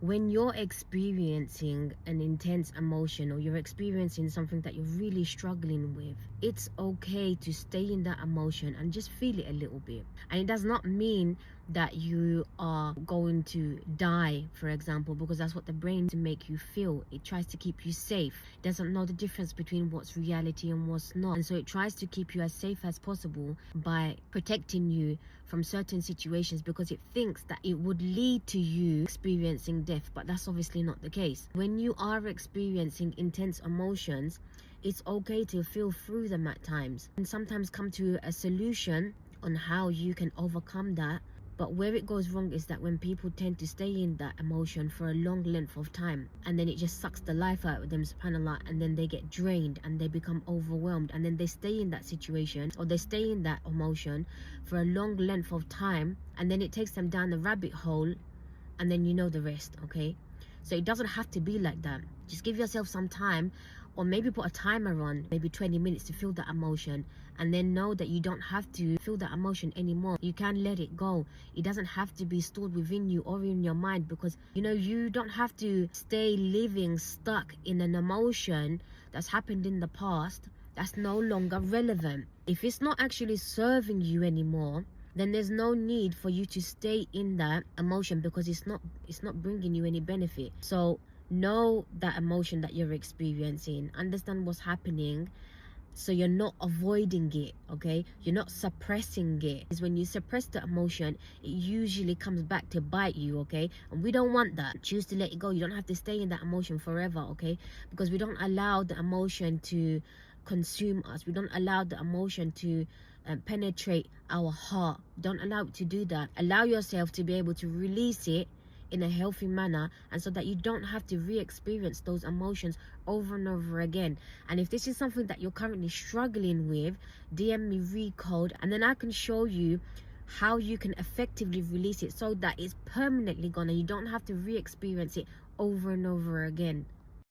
When you're experiencing an intense emotion, or you're experiencing something that you're really struggling with, it's okay to stay in that emotion and just feel it a little bit. And it does not mean that you are going to die, for example, because that's what the brain to make you feel. It tries to keep you safe. It doesn't know the difference between what's reality and what's not, and so it tries to keep you as safe as possible by protecting you from certain situations, because it thinks that it would lead to you experiencing death. But that's obviously not the case. When you are experiencing intense emotions, it's okay to feel through them at times and sometimes come to a solution on how you can overcome that. But where it goes wrong is that when people tend to stay in that emotion for a long length of time, and then it just sucks the life out of them, subhanAllah, and then they get drained and they become overwhelmed, and then they stay in that situation or they stay in that emotion for a long length of time, and then it takes them down the rabbit hole, and then you know the rest, okay? So it doesn't have to be like that. Just give yourself some time, or maybe put a timer on, maybe 20 minutes to feel that emotion, and then know that you don't have to feel that emotion anymore. You can let it go. It doesn't have to be stored within you or in your mind, because you don't have to stay living stuck in an emotion that's happened in the past that's no longer relevant. If it's not actually serving you anymore, then there's no need for you to stay in that emotion, because it's not bringing you any benefit. So know that emotion that you're experiencing, understand what's happening, so you're not avoiding it, okay? You're not suppressing it. Because when you suppress the emotion, it usually comes back to bite you, okay? And we don't want that. Choose to let it go. You don't have to stay in that emotion forever, okay? Because we don't allow the emotion to consume us. We don't allow the emotion to penetrate our heart. Don't allow it to do that. Allow yourself to be able to release it in a healthy manner, and so that you don't have to re-experience those emotions over and over again. And if this is something that you're currently struggling with, DM me recode, and then I can show you how you can effectively release it so that it's permanently gone and you don't have to re-experience it over and over again.